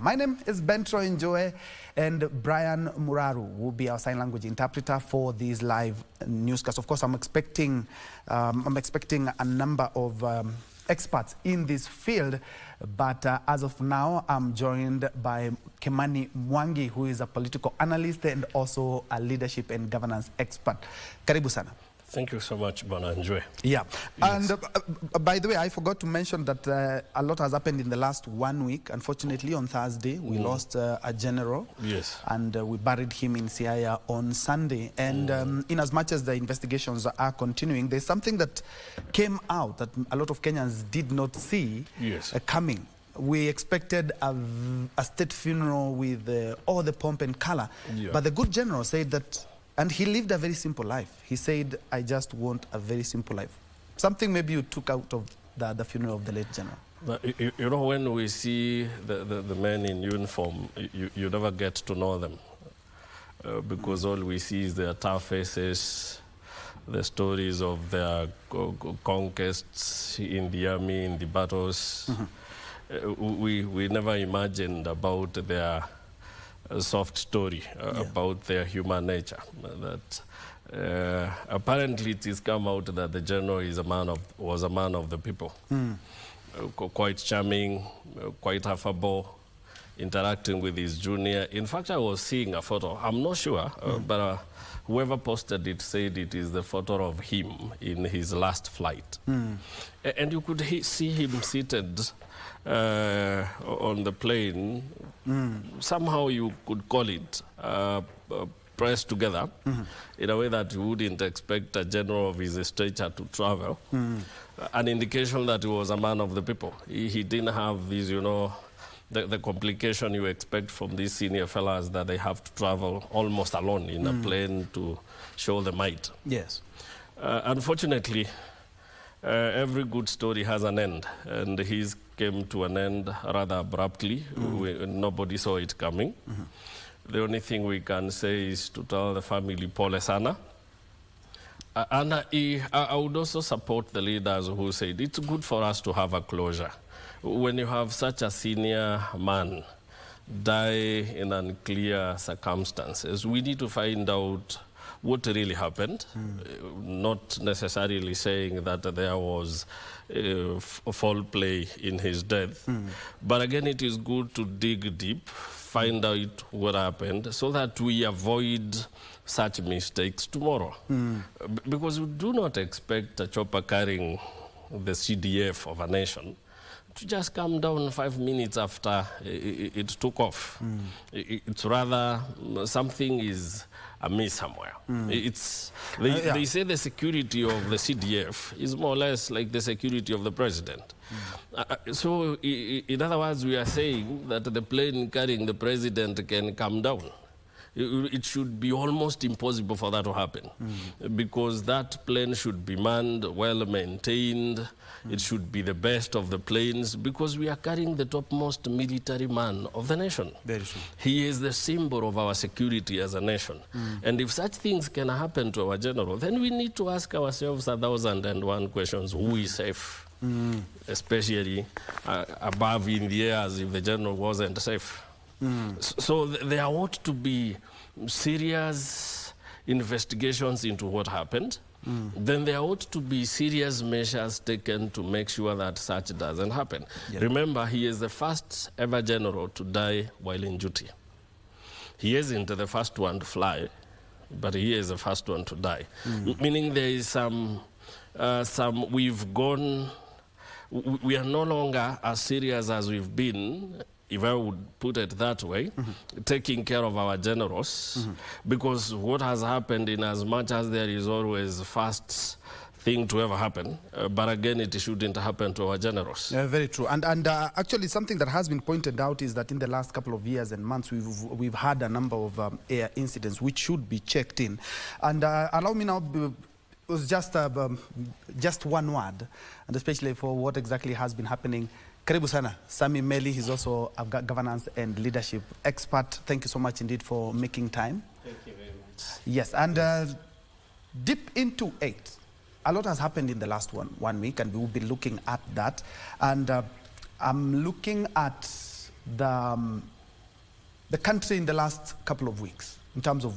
My name is Bentro Njoe, and Brian Muraru will be our sign language interpreter for this live newscast. Of course, I'm expecting a number of experts in this field, but as of now, I'm joined by Kimani Mwangi, who is a political analyst and also a leadership and governance expert. Karibu sana. Thank you so much, Bwana Njoe. Yeah, Yes. And by the way, I forgot to mention that a lot has happened in the last 1 week. Unfortunately, on Thursday, we lost a general. Yes. And we buried him in Siaya on Sunday. And in as much as the investigations are continuing, there's something that came out that a lot of Kenyans did not see coming. We expected a state funeral with all the pomp and color. Yeah. But the good general said that, and he lived a very simple life. He said, I just want a very simple life. Something maybe you took out of the funeral of the late general. But you know, when we see the men in uniform, you never get to know them because all we see is their tough faces, the stories of their conquests in the army, in the battles. We never imagined about their soft story about their human nature. That apparently it has come out that the general was a man of the people. Quite charming, quite affable, interacting with his junior. In fact, I was seeing a photo. I'm not sure, but whoever posted it said it is the photo of him in his last flight. And you could see him seated on the plane. Somehow you could call it pressed together in a way that you wouldn't expect a general of his stature to travel. An indication that he was a man of the people. He didn't have these, you know, the complication you expect from these senior fellas, that they have to travel almost alone in a plane to show the might. Yes. Unfortunately, every good story has an end, and his came to an end rather abruptly. Nobody saw it coming. The only thing we can say is to tell the family pole sana. And I would also support the leaders who said it's good for us to have a closure. When you have such a senior man die in unclear circumstances, we need to find out what really happened, not necessarily saying that there was foul play in his death. But again, it is good to dig deep, find out what happened, so that we avoid such mistakes tomorrow. Because we do not expect a chopper carrying the CDF of a nation to just come down 5 minutes after it took off. It's rather something is amiss somewhere. They say the security of the CDF is more or less like the security of the president. So in other words, we are saying that the plane carrying the president can come down. It should be almost impossible for that to happen, because that plane should be manned, well maintained. It should be the best of the planes, because we are carrying the topmost military man of the nation. Very true. He is the symbol of our security as a nation. And if such things can happen to our general, then we need to ask ourselves 1,001 questions. Who is safe? Especially above in the air, as if the general wasn't safe. So there ought to be serious investigations into what happened. Then there ought to be serious measures taken to make sure that such doesn't happen. Remember, he is the first ever general to die while in duty. He isn't the first one to fly, but he is the first one to die. Meaning there is we are no longer as serious as we've been, if I would put it that way, taking care of our generals, because what has happened, in as much as there is always first thing to ever happen, but again, it shouldn't happen to our generals. Very true. And actually, something that has been pointed out is that in the last couple of years and months, we've had a number of air incidents which should be checked in. And allow me now, it was just one word, and especially for what exactly has been happening. Karibu sana. Sami Meli, he's also a governance and leadership expert. Thank you so much indeed for making time. Thank you very much. Yes, and deep into it, a lot has happened in the last one week, and we will be looking at that. And I'm looking at the country in the last couple of weeks in terms of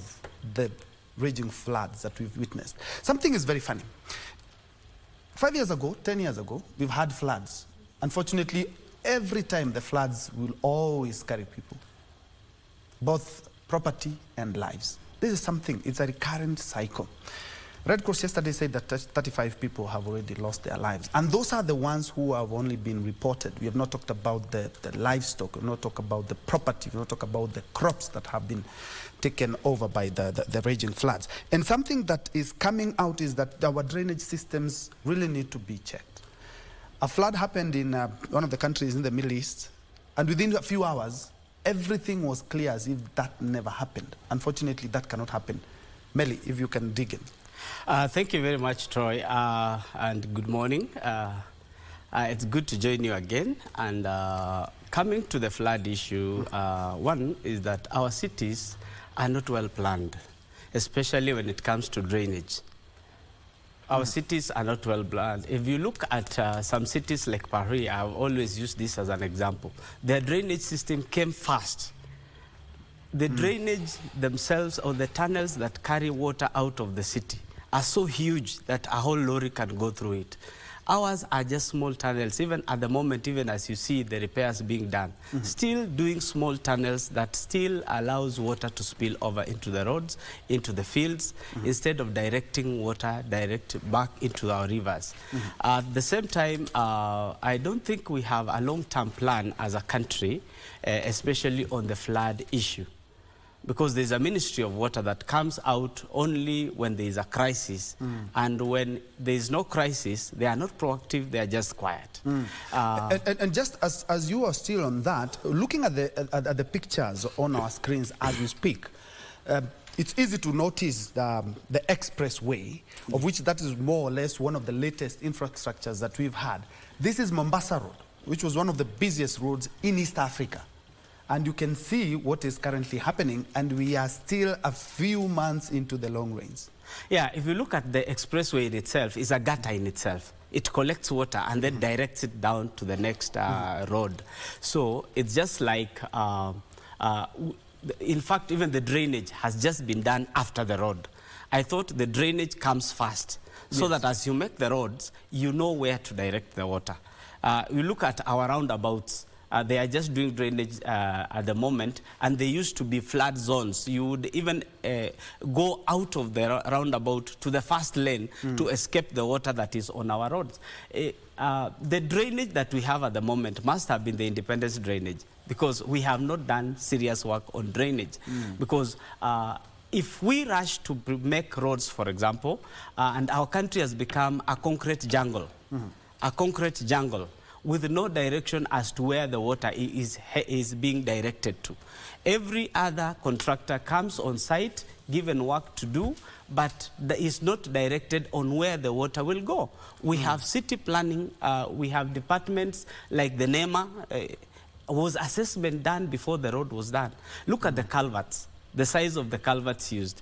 the raging floods that we've witnessed. Something is very funny. 5 years ago, 10 years ago, we've had floods. Unfortunately, every time the floods will always carry people, both property and lives. This is something, it's a recurrent cycle. Red Cross yesterday said that 35 people have already lost their lives. And those are the ones who have only been reported. We have not talked about the livestock, we have not talked about the property, we have not talked about the crops that have been taken over by the raging floods. And something that is coming out is that our drainage systems really need to be checked. A flood happened in one of the countries in the Middle East, and within a few hours, everything was clear as if that never happened. Unfortunately, that cannot happen. Melly, if you can dig in. Thank you very much, Troy, and good morning. It's good to join you again. And coming to the flood issue, one is that our cities are not well planned, especially when it comes to drainage. Our cities are not well planned. If you look at some cities like Paris, I've always used this as an example. Their drainage system came fast. The drainage themselves, or the tunnels that carry water out of the city, are so huge that a whole lorry can go through it. Ours are just small tunnels. Even at the moment, even as you see the repairs being done, still doing small tunnels that still allows water to spill over into the roads, into the fields, instead of directing water direct back into our rivers. At the same time, I don't think we have a long-term plan as a country, especially on the flood issue. Because there's a Ministry of Water that comes out only when there is a crisis. And when there is no crisis, they are not proactive, they are just quiet. And just as you are still on that, looking at the pictures on our screens as we speak, it's easy to notice the expressway, of which that is more or less one of the latest infrastructures that we've had. This is Mombasa Road, which was one of the busiest roads in East Africa. And you can see what is currently happening, and we are still a few months into the long rains. Yeah, if you look at the expressway in itself, it's a gutter in itself. It collects water and then directs it down to the next road. So it's just like, in fact, even the drainage has just been done after the road. I thought the drainage comes first, so that as you make the roads, you know where to direct the water. You look at our roundabouts. They are just doing drainage at the moment, and they used to be flood zones. You would even go out of the roundabout to the first lane to escape the water that is on our roads. The drainage that we have at the moment must have been the independence drainage, because we have not done serious work on drainage. Because if we rush to make roads, for example, and our country has become a concrete jungle, with no direction as to where the water is being directed to. Every other contractor comes on site, given work to do, but is not directed on where the water will go. We have city planning, we have departments like the NEMA. Was assessment done before the road was done? Look at the culverts, the size of the culverts used.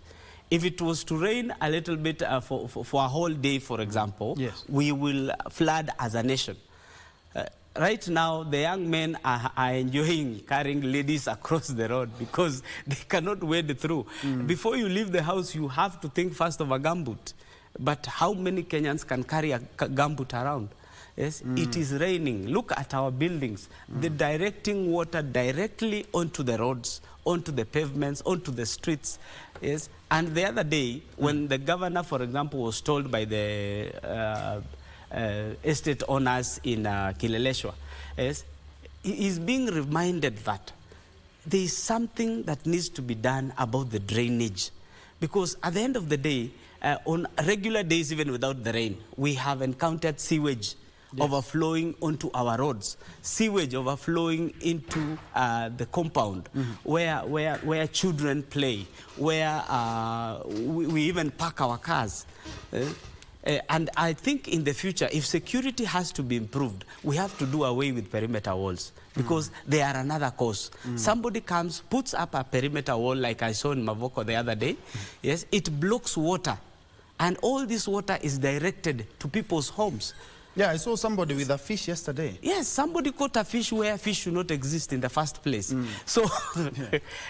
If it was to rain a little bit for a whole day, for example, we will flood as a nation. Right now, the young men are enjoying carrying ladies across the road because they cannot wade through. Before you leave the house, you have to think first of a gumboot. But how many Kenyans can carry a gumboot around? Yes, it is raining. Look at our buildings. They're directing water directly onto the roads, onto the pavements, onto the streets. Yes, and the other day, when the governor, for example, was told by the estate owners in Kileleshwa, yes, he is being reminded that there is something that needs to be done about the drainage. Because at the end of the day, on regular days, even without the rain, we have encountered sewage overflowing onto our roads, sewage overflowing into the compound where children play, where we even park our cars. And I think in the future, if security has to be improved, we have to do away with perimeter walls, because they are another cause. Somebody comes, puts up a perimeter wall like I saw in Mavoko the other day. Yes, it blocks water. And all this water is directed to people's homes. Yeah, I saw somebody with a fish yesterday. Yes, somebody caught a fish where fish should not exist in the first place. So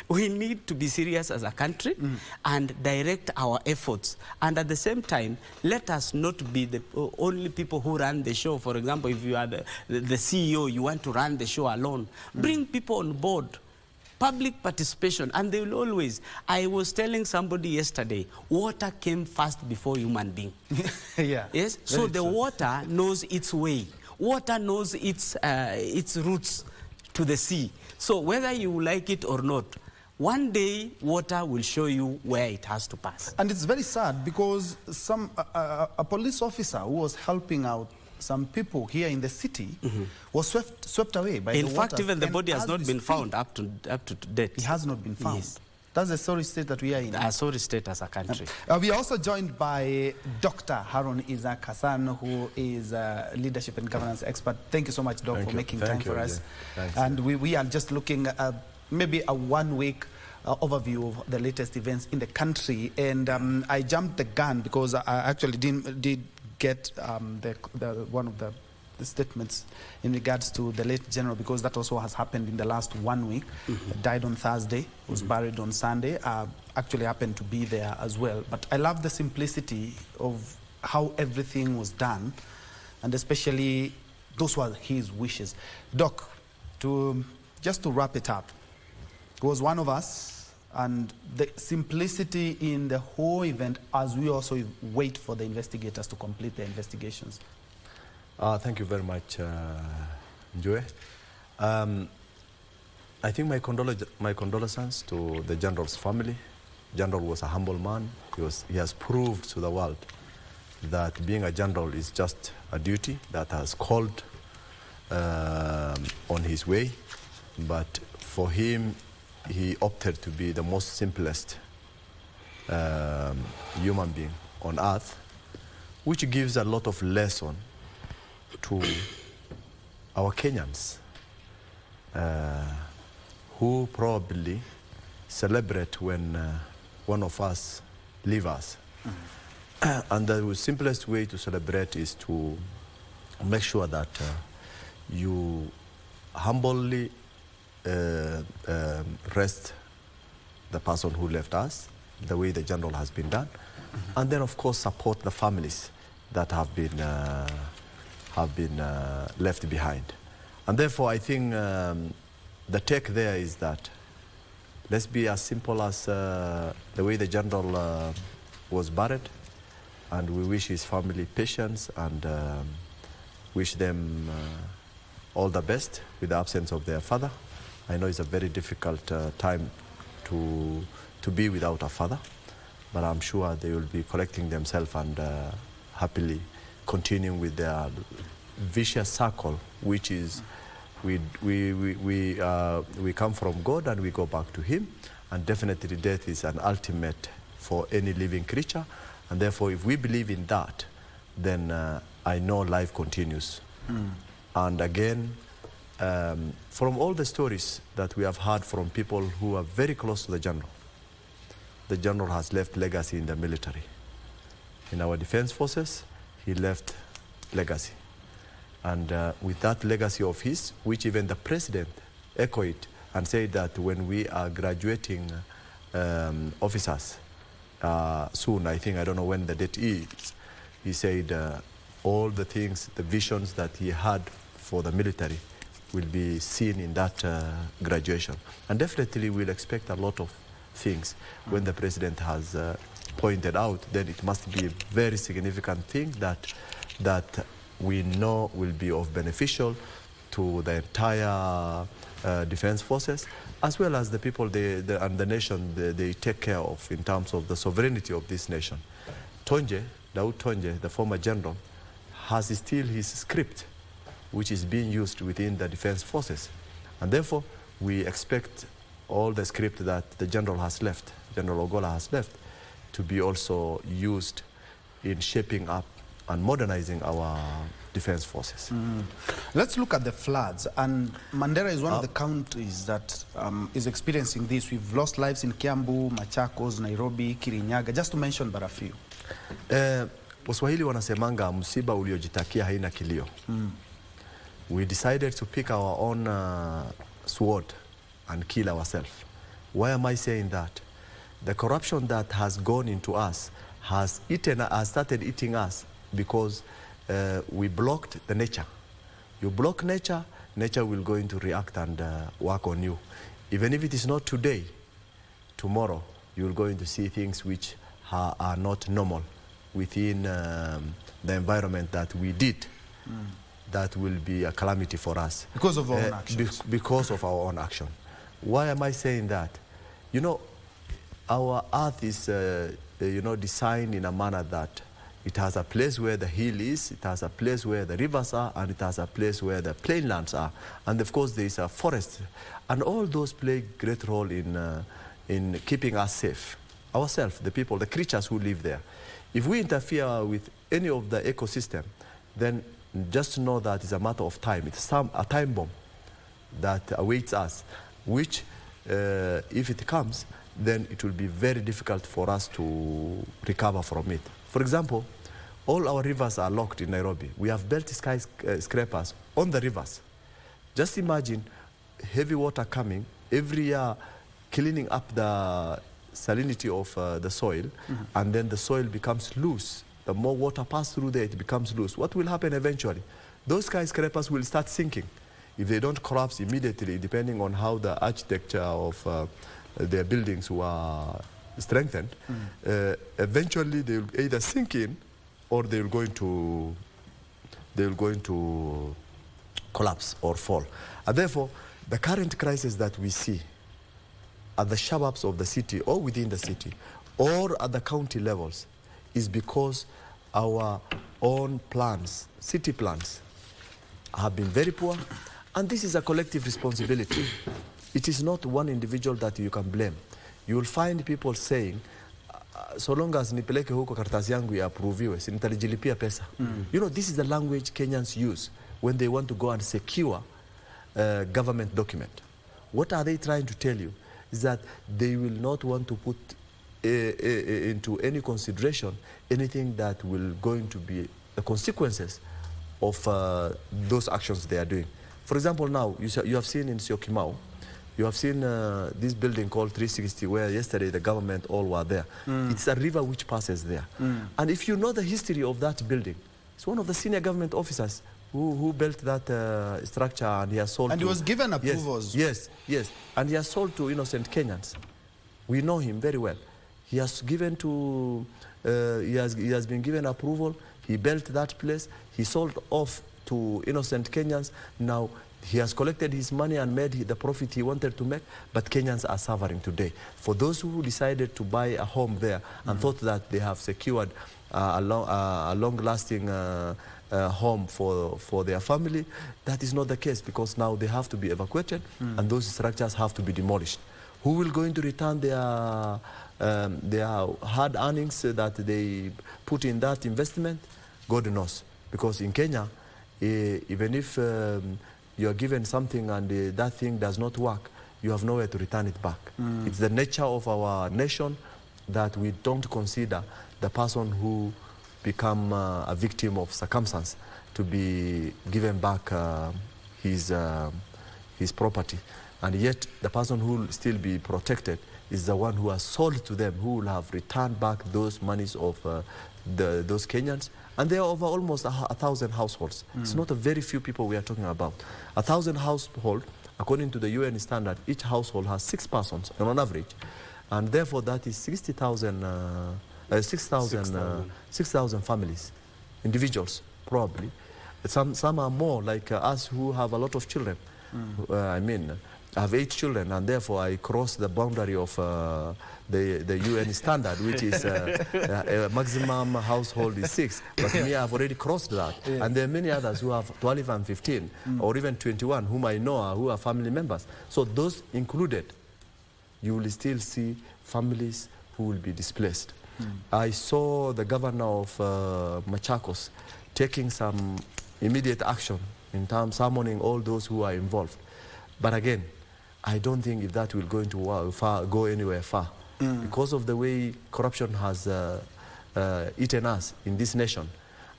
we need to be serious as a country and direct our efforts. And at the same time, let us not be the only people who run the show. For example, if you are the CEO, you want to run the show alone. Bring people on board. Public participation, and they will always. I was telling somebody yesterday, water came first before human being. Yeah. Yes. So the water knows its way. Water knows its roots to the sea. So whether you like it or not, one day water will show you where it has to pass. And it's very sad because a police officer who was helping out some people here in the city was swept away by the water. In fact, even the body has not been found up to date. It has not been found. Yes. That's the sorry state that we are in. A sorry state as a country. We are also joined by Dr. Harun Isaac Hassan, who is a leadership and governance expert. Thank you so much, Doc, for making time for us. Thanks. And we are just looking at maybe a one-week overview of the latest events in the country. And I jumped the gun because I actually did get one of the statements in regards to the late general, because that also has happened in the last 1 week. Died on Thursday, was buried on Sunday. Actually happened to be there as well. But I love the simplicity of how everything was done, and especially those were his wishes. Doc, just to wrap it up, he was one of us, and the simplicity in the whole event as we also wait for the investigators to complete their investigations. Thank you very much, Joe. I think my condolences to the General's family. General was a humble man. He has proved to the world that being a general is just a duty that has called on his way. But for him, he opted to be the most simplest human being on earth, which gives a lot of lesson to our Kenyans who probably celebrate when one of us leaves us. And the simplest way to celebrate is to make sure that you humbly rest the person who left us, the way the general has been done, and then of course support the families that have been left behind. And therefore I think the take there is that let's be as simple as the way the general was buried, and we wish his family patience and wish them all the best with the absence of their father. I know it's a very difficult time to be without a father, but I'm sure they will be correcting themselves and happily continuing with their vicious circle, which is we come from God and we go back to Him, and definitely death is an ultimate for any living creature, and therefore if we believe in that, then I know life continues. And again, from all the stories that we have heard from people who are very close to the general has left legacy in the military. In our defense forces, he left legacy. And with that legacy of his, which even the president echoed and said that when we are graduating officers soon, I don't know when the date is, he said all the things, the visions that he had for the military will be seen in that graduation. And definitely we'll expect a lot of things. When the president has pointed out, then it must be a very significant thing that we know will be of beneficial to the entire defense forces, as well as the people and the nation they take care of in terms of the sovereignty of this nation. Daud Tonje, the former general, has still his script, which is being used within the defense forces. And therefore, we expect all the script that the general has left, General Ogola has left, to be also used in shaping up and modernizing our defense forces. Let's look at the floods. And Mandera is one of the counties that is experiencing this. We've lost lives in Kiambu, Machakos, Nairobi, Kirinyaga, just to mention but a few. Waswahili wanasemanga msiba uliojitakia haina kilio. We decided to pick our own sword and kill ourselves. Why am I saying that? The corruption that has gone into us has started eating us because we blocked the nature. You block nature, nature will go into react and work on you. Even if it is not today, tomorrow you will go to see things which are not normal within the environment that we did. That will be a calamity for us. Because of our own actions. Because of our own action. Why am I saying that? You know, our earth is designed in a manner that it has a place where the hill is, it has a place where the rivers are, and it has a place where the plainlands are. And of course there is a forest. And all those play great role in keeping us safe. Ourselves, the people, the creatures who live there. If we interfere with any of the ecosystem, then just know that it's a matter of time. It's a time bomb that awaits us, which if it comes, then it will be very difficult for us to recover from it. For example, all our rivers are locked in Nairobi. We have built skyscrapers on the rivers. Just imagine heavy water coming every year, cleaning up the salinity of the soil, and then the soil becomes loose. The more water passes through there, it becomes loose. What will happen eventually? Those skyscrapers will start sinking if they don't collapse immediately, depending on how the architecture of their buildings were strengthened. Eventually, they will either sink in or they will going to collapse or fall. And therefore, the current crisis that we see at the suburbs of the city or within the city or at the county levels is because our own plans, city plans, have been very poor, and this is a collective responsibility. It is not one individual that you can blame. You will find people saying, so long as nipeleke huko karatasi yangu ya approviwe, si nitalijilipia pesa. You know, this is the language Kenyans use when they want to go and secure a government document. What are they trying to tell you? Is that they will not want to put into any consideration anything that will going to be the consequences of those actions they are doing. For example, now you have seen in Syokimau, you have seen this building called 360 where yesterday the government all were there. It's a river which passes there. And if you know the history of that building, it's one of the senior government officers who built that structure, and he has sold. And he was given approvals. Yes, and he has sold to innocent Kenyans. We know him very well. He has given to, he has been given approval. He built that place. He sold off to innocent Kenyans. Now he has collected his money and made the profit he wanted to make, but Kenyans are suffering today. For those who decided to buy a home there and thought that they have secured a long-lasting home for their family, that is not the case, because now they have to be evacuated and those structures have to be demolished. Who will going to return their hard earnings that they put in that investment? God knows. Because in Kenya, even if you are given something and that thing does not work, you have nowhere to return it back. It's the nature of our nation that we don't consider the person who become a victim of circumstance to be given back his property. And yet the person who will still be protected is the one who has sold to them, who will have returned back those monies of those Kenyans. And there are over almost 1,000 households. It's not a very few people we are talking about. 1,000 households, according to the UN standard, each household has 6 persons on average. And therefore that is 6,000 families, individuals probably. Some are more like us who have a lot of children. I mean, I have 8 children, and therefore I cross the boundary of the UN standard, which is a maximum household is 6. But me, I've already crossed that. And there are many others who have 12 and 15, or even 21, whom I know who are family members. So those included, you will still see families who will be displaced. I saw the governor of Machakos taking some immediate action in terms of summoning all those who are involved. But again, I don't think if that will go anywhere far, because of the way corruption has eaten us in this nation,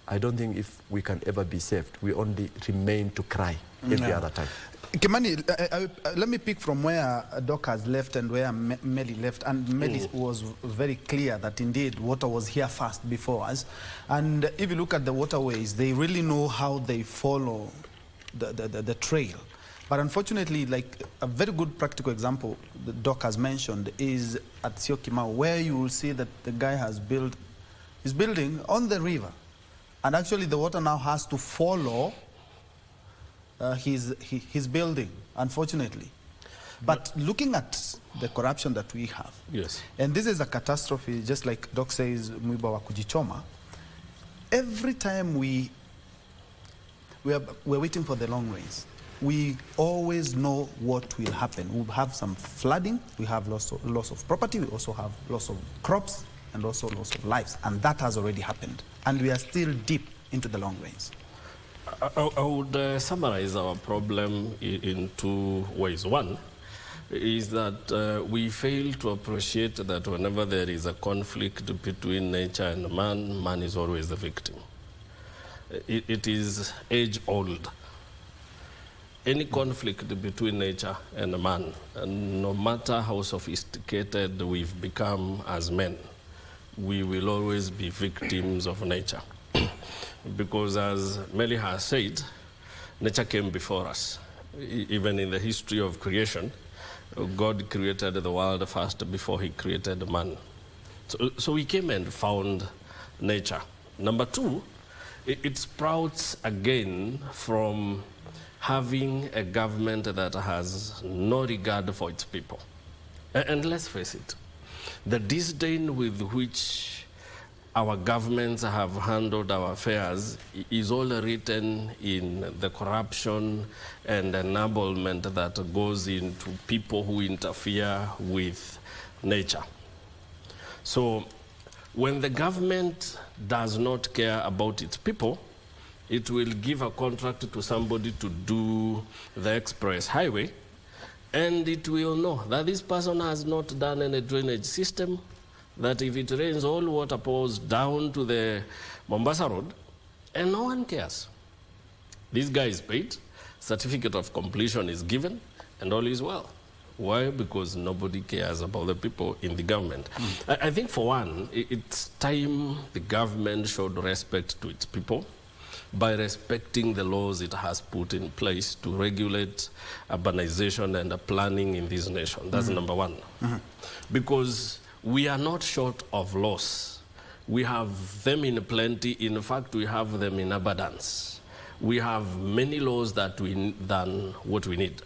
I don't think if we can ever be saved. We only remain to cry every other time. Kimani, let me pick from where Doc has left and where Melly left. And Melly was very clear that indeed water was here first before us. And if you look at the waterways, they really know how they follow the trail. But unfortunately, like a very good practical example the Doc has mentioned is at Syokimau, where you will see that the guy is building on the river. And actually the water now has to follow his building, unfortunately. But looking at the corruption that we have, yes, and this is a catastrophe, just like Doc says, mwiba wa kujichoma. Every time we're waiting for the long rains, we always know what will happen. We'll have some flooding, we have loss of property, we also have loss of crops, and also loss of lives. And that has already happened. And we are still deep into the long rains. I would summarize our problem in two ways. One is that we fail to appreciate that whenever there is a conflict between nature and man, man is always the victim. It is age-old. Any conflict between nature and man, and no matter how sophisticated we've become as men, we will always be victims of nature. Because as Melly has said, nature came before us. Even in the history of creation, God created the world first before he created man. So we came and found nature. Number two, it sprouts again from having a government that has no regard for its people. And let's face it, the disdain with which our governments have handled our affairs is all written in the corruption and enablement that goes into people who interfere with nature. So when the government does not care about its people, it will give a contract to somebody to do the express highway, and it will know that this person has not done any drainage system, that if it rains, all water pours down to the Mombasa Road, and no one cares. This guy is paid, certificate of completion is given, and all is well. Why? Because nobody cares about the people in the government. I think for one, it's time the government showed respect to its people by respecting the laws it has put in place to regulate urbanization and planning in this nation. That's number one. Because we are not short of laws. We have them in plenty. In fact, we have them in abundance. We have many laws than what we need.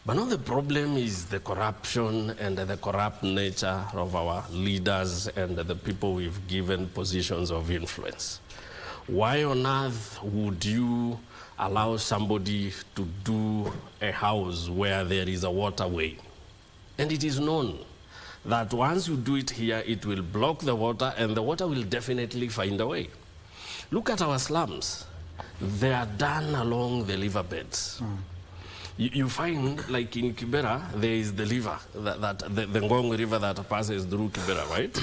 But now the problem is the corruption and the corrupt nature of our leaders and the people we've given positions of influence. Why on earth would you allow somebody to do a house where there is a waterway? And it is known that once you do it here, it will block the water, and the water will definitely find a way. Look at our slums. They are done along the riverbeds. You find, like in Kibera, there is the river, the Ngong River that passes through Kibera, right?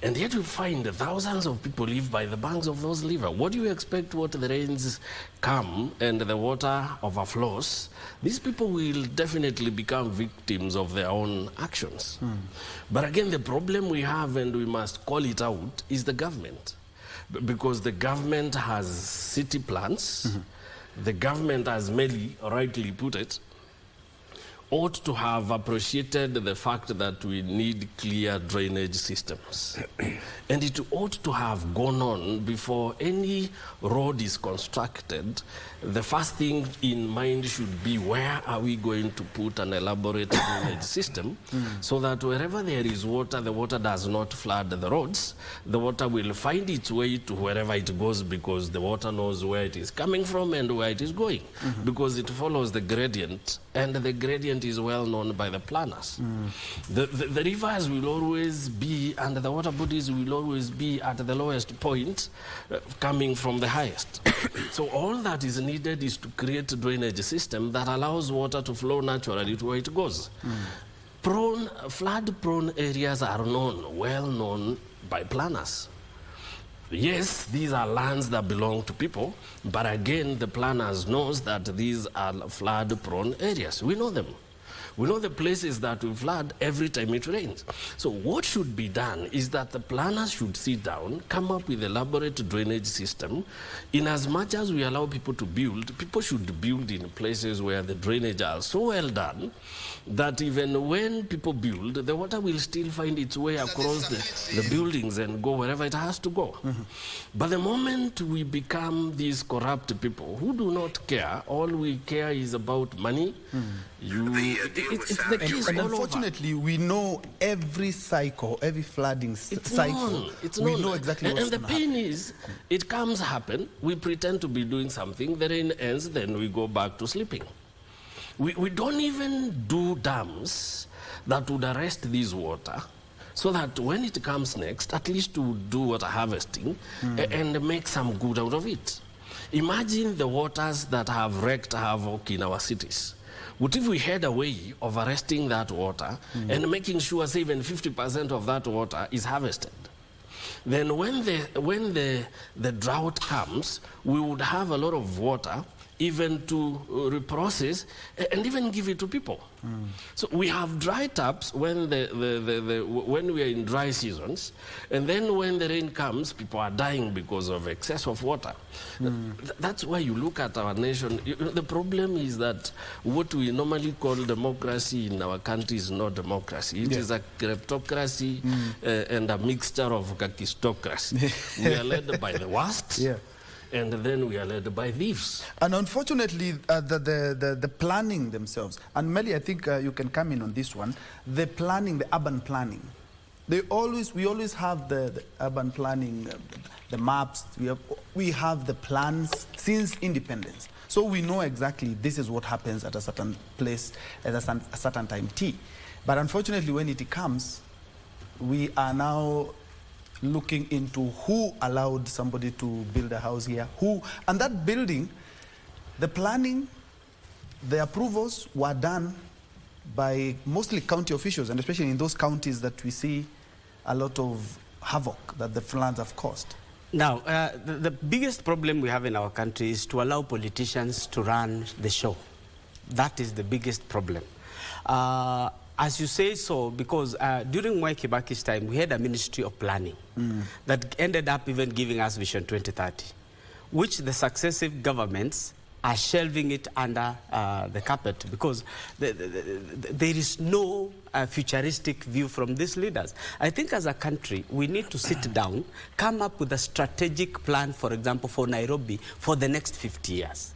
And yet you find thousands of people live by the banks of those rivers. What do you expect when the rains come and the water overflows? These people will definitely become victims of their own actions. But again, the problem we have, and we must call it out, is the government. Because the government has city plans. The government, as Melly rightly put it, ought to have appreciated the fact that we need clear drainage systems. And it ought to have gone on before any road is constructed. The first thing in mind should be, where are we going to put an elaborate drainage system so that wherever there is water, the water does not flood the roads. The water will find its way to wherever it goes, because the water knows where it is coming from and where it is going, because it follows the gradient, and the gradient is well known by the planners. The rivers will always be, and the water bodies will always be at the lowest point, coming from the highest. So all that is needed is to create a drainage system that allows water to flow naturally to where it goes. Flood-prone areas are known, well known by planners. Yes, these are lands that belong to people, but again, the planners knows that these are flood-prone areas. We know them. We know the places that will flood every time it rains. So what should be done is that the planners should sit down, come up with elaborate drainage system. In as much as we allow people to build, people should build in places where the drainage are so well done that even when people build, the water will still find its way across the buildings and go wherever it has to go. But the moment we become these corrupt people who do not care, all we care is about money, it's the case and all unfortunately, we know every cycle, every flooding cycle. We know exactly what's and the going to pain happen. is, it comes happen, we pretend to be doing something, the rain ends, then we go back to sleeping. We don't even do dams that would arrest this water so that when it comes next, at least to do water harvesting and make some good out of it. Imagine the waters that have wreaked havoc in our cities. What if we had a way of arresting that water and making sure, say, even 50% of that water is harvested? Then when the drought comes, we would have a lot of water even to reprocess and even give it to people. So we have dry taps when when we are in dry seasons, and then when the rain comes, people are dying because of excess of water. That's why you look at our nation. The problem is that what we normally call democracy in our country is not democracy. It is a kleptocracy and a mixture of kakistocracy. We are led by the worst. And then we are led by thieves. And unfortunately, the planning themselves, and Melly, I think you can come in on this one, the planning, the urban planning. We always have the urban planning, the maps, we have the plans since independence. So we know exactly this is what happens at a certain place at a certain time T. But unfortunately, when it comes, we are now looking into who allowed somebody to build a house here, and that building, the planning, the approvals were done by mostly county officials, and especially in those counties that we see a lot of havoc that the floods have caused. Now, the biggest problem we have in our country is to allow politicians to run the show. That is the biggest problem. As you say so, because during Mwai Kibaki's time, we had a Ministry of Planning that ended up even giving us Vision 2030, which the successive governments are shelving it under the carpet because there is no futuristic view from these leaders. I think as a country, we need to sit down, come up with a strategic plan, for example, for Nairobi for the next 50 years.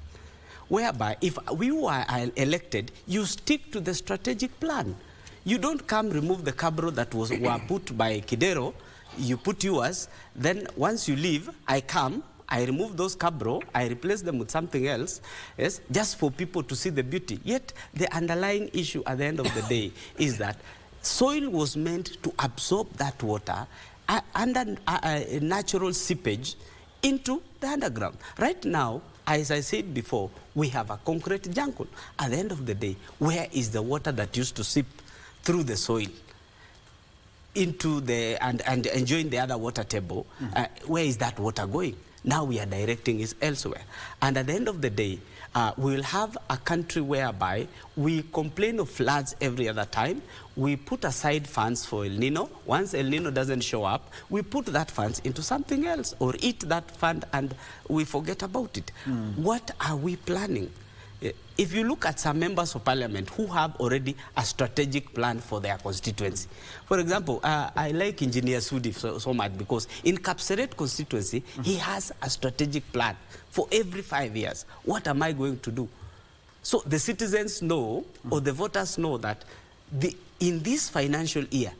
Whereby, if we were elected, you stick to the strategic plan. You don't come remove the cabro that were put by Kidero, you put yours, then once you leave, I come, I remove those cabro, I replace them with something else, yes, just for people to see the beauty. Yet the underlying issue at the end of the day is that soil was meant to absorb that water under natural seepage into the underground. Right now, as I said before, we have a concrete jungle. At the end of the day, where is the water that used to seep through the soil into the and enjoying the other water table? Where is that water going? Now we are directing it elsewhere. And at the end of the day, we will have a country whereby we complain of floods every other time. We put aside funds for El Nino. Once El Nino doesn't show up, we put that funds into something else or eat that fund and we forget about it. What are we planning? If you look at some members of parliament who have already a strategic plan for their constituency. For example, I like Engineer Sudi so much because in Kapseret constituency, he has a strategic plan for every 5 years. What am I going to do? So the citizens know, or the voters know that in this financial year,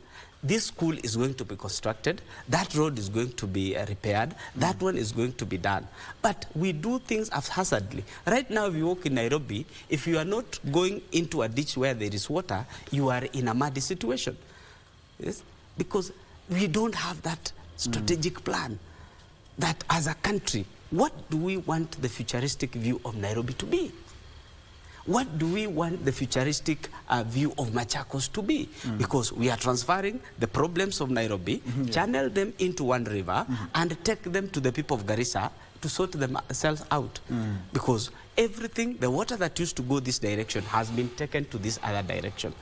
this school is going to be constructed, that road is going to be repaired, that one is going to be done. But we do things haphazardly. Right now, if you walk in Nairobi, if you are not going into a ditch where there is water, you are in a muddy situation. Yes? Because we don't have that strategic plan that as a country, what do we want the futuristic view of Nairobi to be? What do we want the futuristic view of Machakos to be? Because we are transferring the problems of Nairobi, channel them into one river, and take them to the people of Garissa to sort themselves out. Because everything, the water that used to go this direction has been taken to this other direction.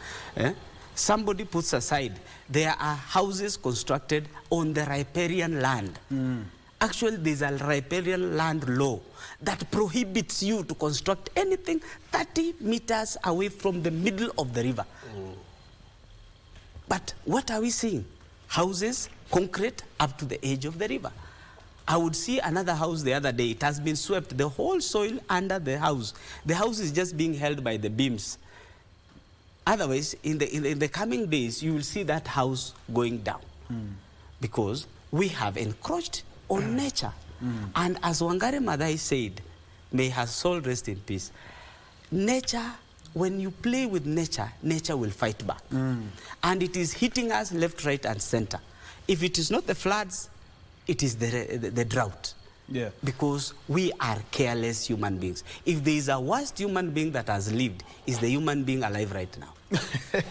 Somebody puts aside, there are houses constructed on the riparian land. Actually, there's a riparian land law that prohibits you to construct anything 30 meters away from the middle of the river. But what are we seeing? Houses, concrete, up to the edge of the river. I would see another house the other day. It has been swept, the whole soil under the house. The house is just being held by the beams. Otherwise, in the coming days, you will see that house going down. Because we have encroached on nature. And as Wangari Maathai said, may her soul rest in peace, nature, when you play with nature, nature will fight back. And it is hitting us left, right, and center. If it is not the floods, it is the drought. Yeah. Because we are careless human beings. If there is a worst human being that has lived, is the human being alive right now?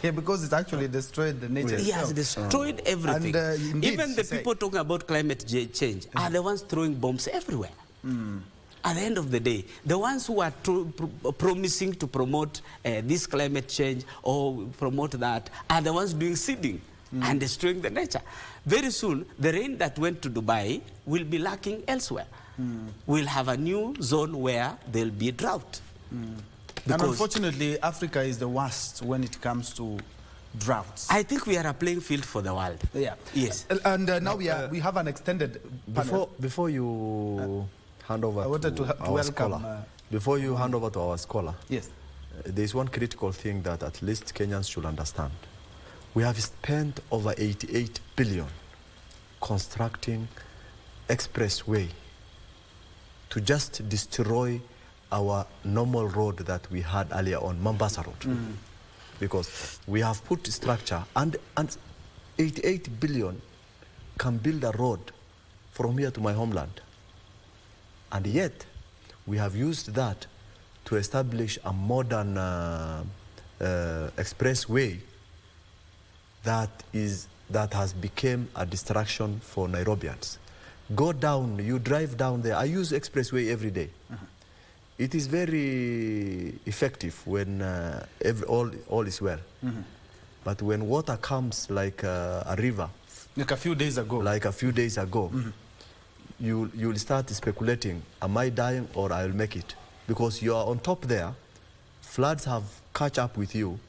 Yeah, because it's actually destroyed the nature He has destroyed everything. And, even the people talking about climate change are the ones throwing bombs everywhere. At the end of the day, the ones who are promising to promote this climate change or promote that are the ones doing seeding and destroying the nature. Very soon, the rain that went to Dubai will be lacking elsewhere. We'll have a new zone where there'll be drought. And unfortunately, Africa is the worst when it comes to droughts. I think we are a playing field for the world. Yeah. Yes. And now we have an extended panel. Before you hand over to our welcome, scholar, before you hand over to our scholar, yes, there is one critical thing that at least Kenyans should understand. We have spent over 88 billion constructing expressway to just destroy our normal road that we had earlier on, Mombasa Road. Because we have put structure and 88 billion can build a road from here to my homeland. And yet, we have used that to establish a modern expressway that has become a distraction for Nairobians. Go down, you drive down there. I use expressway every day. It is very effective when all is well. But when water comes like a river, like a few days ago, you'll start speculating, am I dying or I'll make it? Because you are on top there, floods have catch up with you,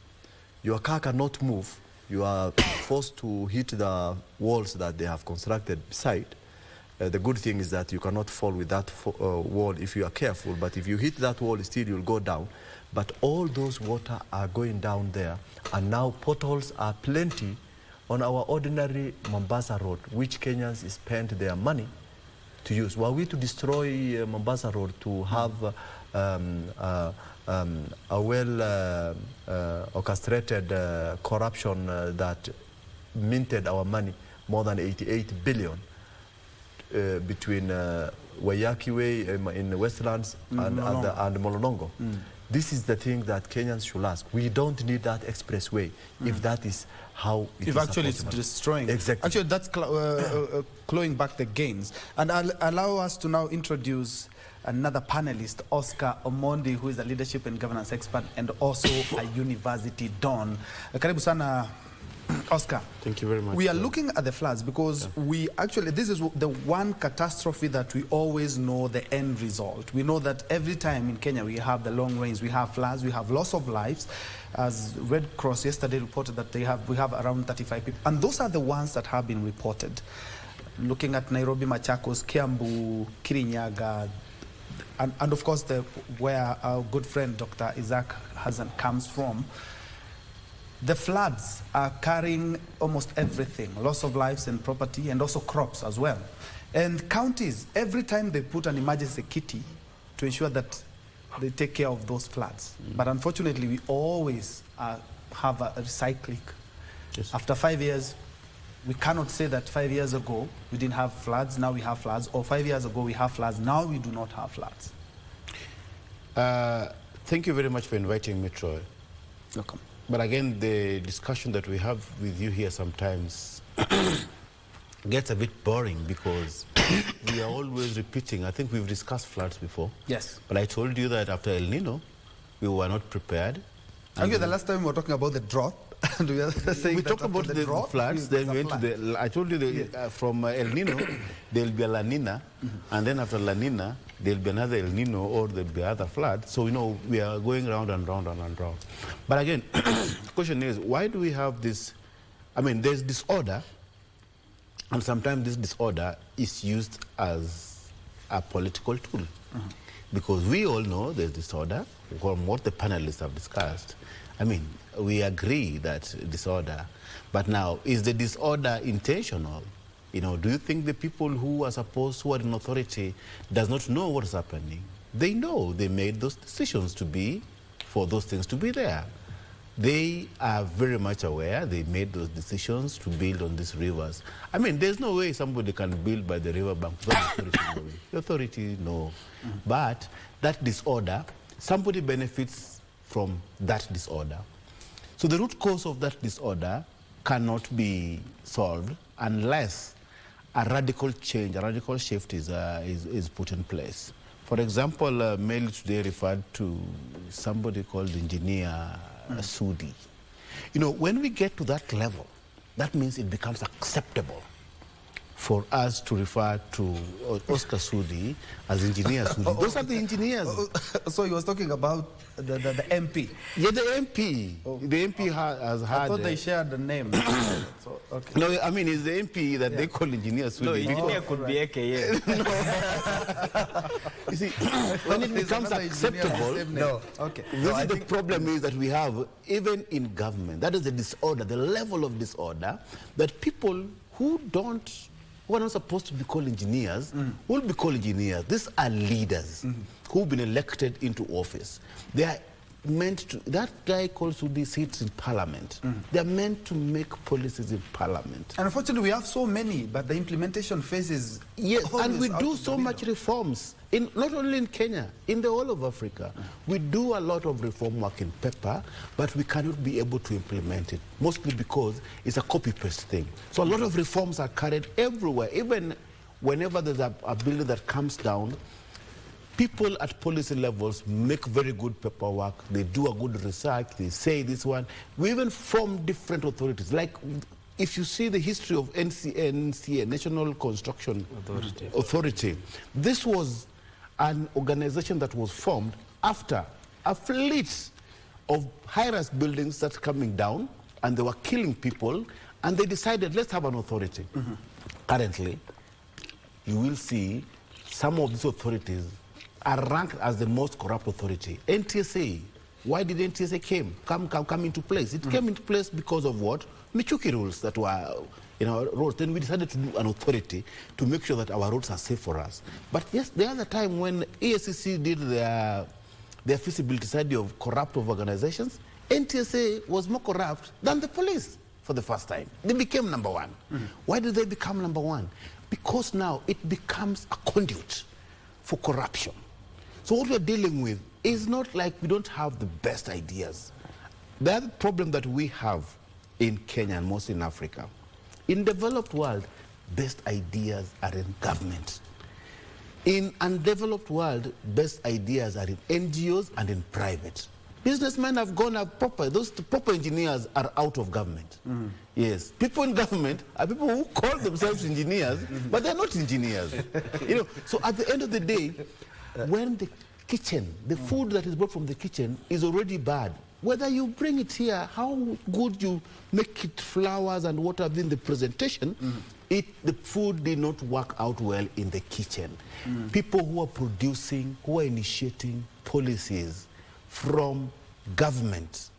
your car cannot move, you are forced to hit the walls that they have constructed beside. The good thing is that you cannot fall with that wall if you are careful, but if you hit that wall, still you'll go down. But all those water are going down there, and now potholes are plenty on our ordinary Mombasa Road, which Kenyans spend their money to use. Were we to destroy Mombasa Road to have a well orchestrated corruption that minted our money, more than 88 billion, between Wayaki Way in the Westlands and Mololongo. This is the thing that Kenyans should ask. We don't need that expressway if that is how it is actually it's destroying. Exactly. Actually, that's clawing back the gains. And I'll allow us to now introduce another panelist, Oscar Omondi, who is a leadership and governance expert and also a university don. Karibu sana, Oscar. Thank you very much. We are looking at the floods because this is the one catastrophe that we always know the end result. We know that every time in Kenya we have the long rains, we have floods, we have loss of lives. As Red Cross yesterday reported that we have around 35 people. And those are the ones that have been reported. Looking at Nairobi, Machakos, Kiambu, Kirinyaga, and of course where our good friend Dr. Isaac Hassan comes from. The floods are carrying almost everything, loss of lives and property, and also crops as well. And counties, every time they put an emergency kitty to ensure that they take care of those floods. But unfortunately, we always have a recycling. Yes. After 5 years, we cannot say that 5 years ago we didn't have floods, now we have floods, or 5 years ago we have floods, now we do not have floods. Thank you very much for inviting me, Troy. Welcome. But again, the discussion that we have with you here sometimes gets a bit boring because we are always repeating. I think we've discussed floods before. Yes. But I told you that after El Nino, we were not prepared. Okay, the last time we were talking about the drought. And we are saying we that talked about the drought, floods, then we went to the, I told you from El Nino, there'll be a La Nina, and then after La Nina, there'll be another El Nino or there'll be other flood. So, you know, we are going round and round and round. But again, the question is, why do we have this, I mean, there's disorder, and sometimes this disorder is used as a political tool. Because we all know there's disorder, from what the panelists have discussed. I mean, we agree that disorder, but now, is the disorder intentional? You know, do you think the people who are supposed, who are in authority, does not know what is happening? They know. They made those decisions to be, for those things to be there. They are very much aware. They made those decisions to build on these rivers. I mean, there's no way somebody can build by the riverbank without the authority knowing. The authority, no. But that disorder, somebody benefits from that disorder. So the root cause of that disorder cannot be solved unless a radical change, a radical shift is put in place. For example, Mail today referred to somebody called Engineer Sudi. You know, when we get to that level, that means it becomes acceptable for us to refer to Oscar Sudi as Engineer Sudi. Those are the engineers. So he was talking about the MP. Yeah, the MP. The MP has had... I thought they shared the name. So, okay. No, I mean, it's the MP that they call Engineer Sudi. No, engineer could be AKA. You see, when it becomes acceptable, Okay. This is the problem is that we have, even in government, that is the disorder, the level of disorder, that people who are not supposed to be called engineers, will be called engineers. These are leaders who've been elected into office. They are meant to, that guy calls to the seats in parliament. They are meant to make policies in parliament. And unfortunately, we have so many, but the implementation phase is... Yes, and we do so much reforms, not only in Kenya, in the whole of Africa. We do a lot of reform work in paper, but we cannot be able to implement it, mostly because it's a copy-paste thing. So a lot of reforms are carried everywhere. Even whenever there's a bill that comes down, people at policy levels make very good paperwork. They do a good research. They say this one. We even form different authorities. Like, if you see the history of NCA, National Construction Authority, this was an organization that was formed after a fleet of high-rise buildings that's coming down, and they were killing people, and they decided, let's have an authority. Currently, you will see some of these authorities are ranked as the most corrupt authority. NTSA, why did NTSA come into place? It came into place because of what? Michuki rules that were in our roads. Then we decided to do an authority to make sure that our roads are safe for us. But yes, the other time when EACC did their feasibility study of corrupt organizations, NTSA was more corrupt than the police for the first time. They became number one. Why did they become number one? Because now it becomes a conduit for corruption. So what we're dealing with is not like we don't have the best ideas. The other problem that we have in Kenya and mostly in Africa, in developed world, best ideas are in government. In undeveloped world, best ideas are in NGOs and in private. Businessmen have gone up proper. Those proper engineers are out of government. Yes, people in government are people who call themselves engineers, but they're not engineers. You know, so at the end of the day, when the kitchen, the food that is brought from the kitchen is already bad, whether you bring it here, how good you make it, flowers and what have been the presentation, the food did not work out well in the kitchen. People who are producing, who are initiating policies from government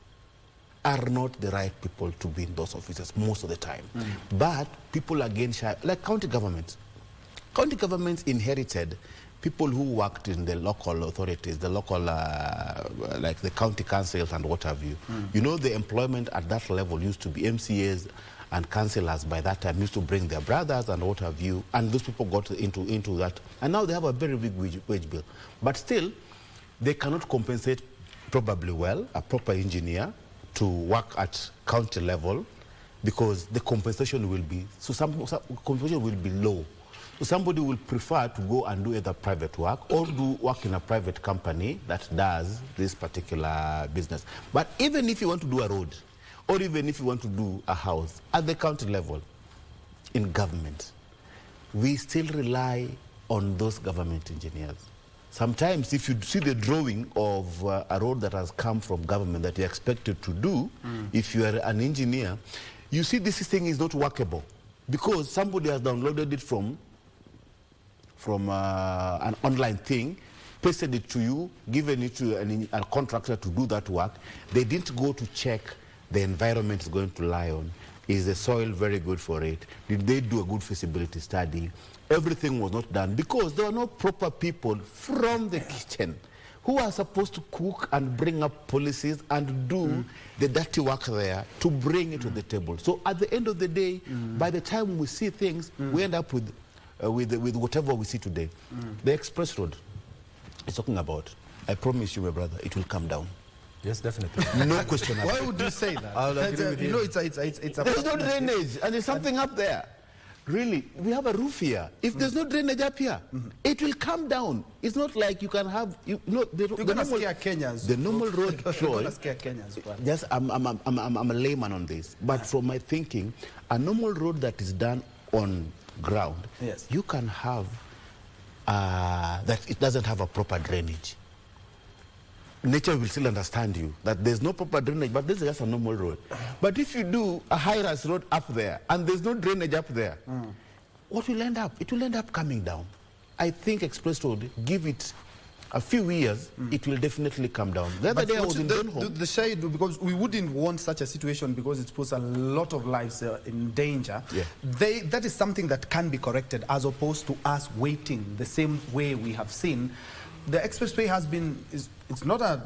are not the right people to be in those offices most of the time. But people again shy, like county governments. County governments inherited people who worked in the local authorities, the local, like the county councils and what have you. You know, the employment at that level used to be MCAs and councillors by that time used to bring their brothers and what have you, and those people got into that. And now they have a very big wage bill. But still, they cannot compensate probably well, a proper engineer to work at county level, because the compensation will be, some compensation will be low. So somebody will prefer to go and do either private work or do work in a private company that does this particular business. But even if you want to do a road, or even if you want to do a house at the county level, in government, we still rely on those government engineers. Sometimes if you see the drawing of a road that has come from government that you're expected to do, if you are an engineer, you see this thing is not workable because somebody has downloaded it from an online thing, pasted it to you, given it to a contractor to do that work. They didn't go to check the environment is going to lie on. Is the soil very good for it? Did they do a good feasibility study? Everything was not done because there were no proper people from the kitchen who are supposed to cook and bring up policies and do the dirty work there to bring it to the table. So at the end of the day, by the time we see things, we end up with whatever we see today. The express road is talking about, I promise you, my brother, it will come down. Yes, definitely. No question about it. Why would you say that? I'll agree with you. You know, it's a There's no drainage, and there's something up there. Really, we have a roof here. If there's no drainage up here, it will come down. It's not like you can have, You're going to scare Kenyans. The normal road, You're Troy, going to scare Kenyans. But yes, I'm a layman on this, but from my thinking, a normal road that is done on ground, yes, you can have that it doesn't have a proper drainage. Nature will still understand you that there's no proper drainage, but this is just a normal road. But if you do a high-rise road up there and there's no drainage up there, what will end up? It will end up coming down. I think express road, give it a few years, it will definitely come down. The other day I was in Donholm. The shade, because we wouldn't want such a situation because it puts a lot of lives in danger. Yeah. That is something that can be corrected as opposed to us waiting the same way we have seen. The expressway has been, it's not a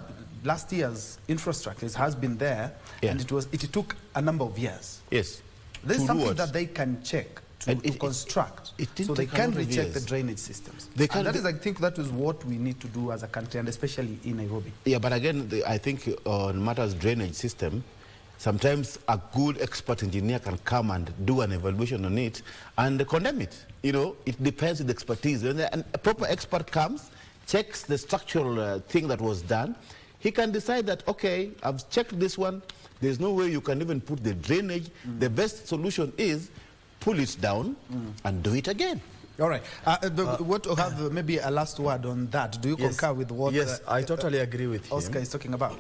last year's infrastructure, it has been there, and it took a number of years. Yes. There's something that they can check to construct, so they can recheck the drainage systems. And that is, I think, that is what we need to do as a country, and especially in Nairobi. Yeah, but again, I think on matters drainage system, sometimes a good expert engineer can come and do an evaluation on it and condemn it. You know, it depends on the expertise. When a proper expert comes, checks the structural thing that was done, he can decide that, okay, I've checked this one, there's no way you can even put the drainage. The best solution is pull it down and do it again. All right. What have maybe a last word on that? Do you concur with what I totally agree with him. Oscar is talking about?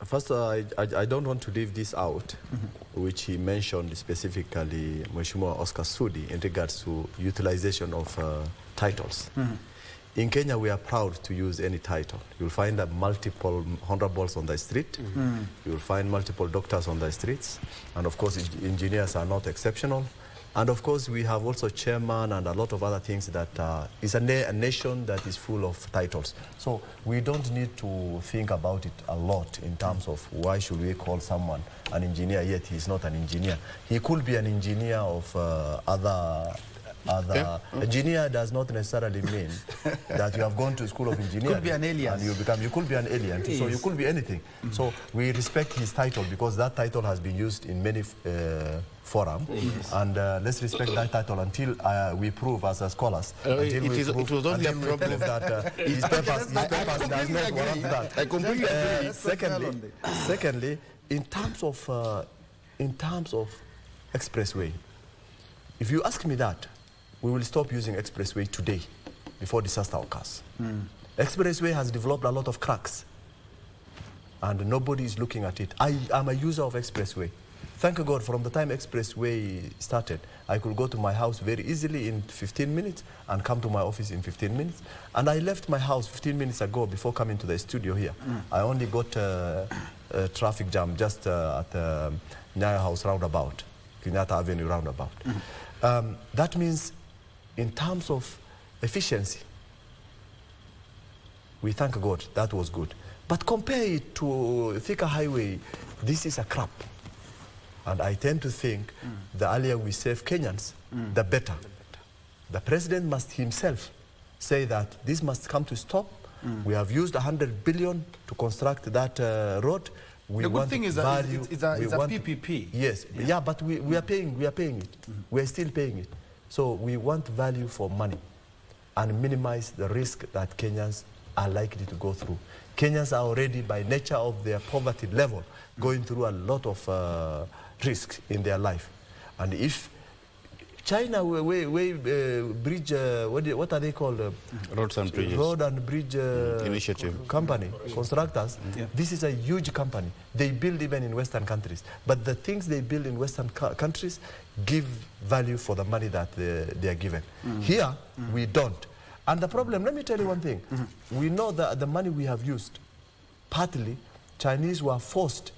First, I don't want to leave this out, which he mentioned specifically, Mheshimiwa Oscar Sudi, in regards to utilization of titles. In Kenya, we are proud to use any title. You'll find multiple honorables on the street. You'll find multiple doctors on the streets. And of course, engineers are not exceptional. And of course, we have also chairman and a lot of other things that is a nation that is full of titles. So we don't need to think about it a lot in terms of why should we call someone an engineer, yet he's not an engineer. He could be an engineer of other engineer does not necessarily mean that you have gone to school of engineering. Could be an alien. And you could be an alien. Yes. So you could be anything. So we respect his title because that title has been used in many forums. Yes. And let's respect that title until we prove as scholars. It was only a problem that his papers does not warrant that. I completely agree. Secondly, in terms of expressway, if you ask me that, we will stop using expressway today before disaster occurs. Expressway has developed a lot of cracks and nobody is looking at it. I am a user of expressway. Thank God, from the time expressway started, I could go to my house very easily in 15 minutes and come to my office in 15 minutes. And I left my house 15 minutes ago before coming to the studio here. I only got a traffic jam just at Nyayo House roundabout, Kenyatta Avenue roundabout. That means in terms of efficiency, we thank God, that was good. But compare it to Thika Highway, this is a crap. And I tend to think the earlier we save Kenyans, the better. The president must himself say that this must come to stop We have used 100 billion to construct that road. The good thing is that it's a PPP. Yes, yeah, but we are paying it. We are still paying it. So we want value for money and minimize the risk that Kenyans are likely to go through. Kenyans are already, by nature of their poverty level, going through a lot of risks in their life. And if China, bridge, what are they called? Roads and bridges. Road and bridge initiative company, constructors. This is a huge company. They build even in Western countries. But the things they build in Western countries give value for the money that they are given. Here, we don't. And the problem, let me tell you one thing. We know that the money we have used, partly, Chinese were forced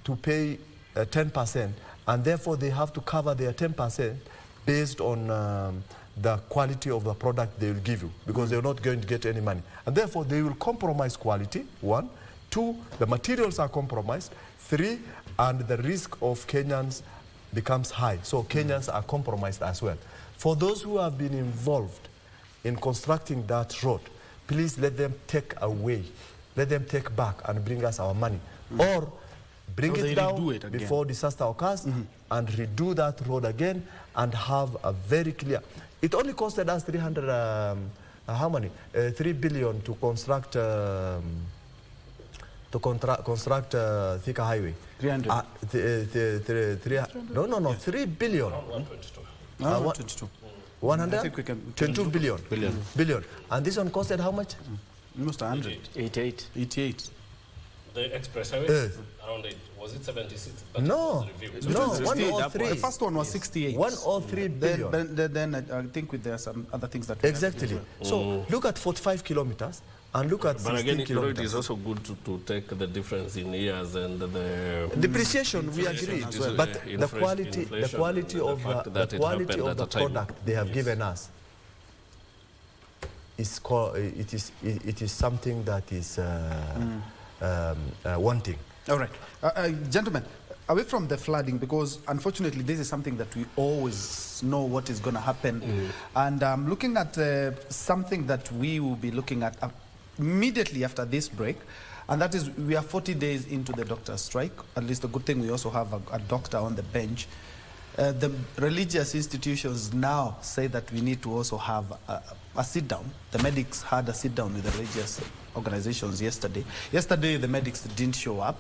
to pay 10%, and therefore they have to cover their 10% based on the quality of the product they will give you, because they're not going to get any money. And therefore they will compromise quality, 1. 2, the materials are compromised. 3, and the risk of Kenyans becomes high. So Kenyans are compromised as well. For those who have been involved in constructing that road, please let them take away, let them take back and bring us our money. Or bring it down before disaster occurs and redo that road again and have a very clear. It only costed us 300, how many? 3 billion to construct Thika Highway. 300. 3 billion. 122. 122 billion. And this one costed how much? Almost 100. 88. The expressway? Around it. Was it 76? But no, it was no, 103. The first one was 68. 103 billion. Then I think there are some other things that exactly. So look at 45 kilometers and look at 16 again, kilometers. It is also good to take the difference in years and the depreciation. We agree, but the quality of the product they have given us is it is something that is wanting. All right, gentlemen, away from the flooding, because unfortunately this is something that we always know what is going to happen, and looking at something that we will be looking at immediately after this break, and that is we are 40 days into the doctor's strike. At least the good thing, we also have a doctor on the bench. The religious institutions now say that we need to also have a sit-down. The medics had a sit-down with the religious organizations yesterday. Yesterday, the medics didn't show up.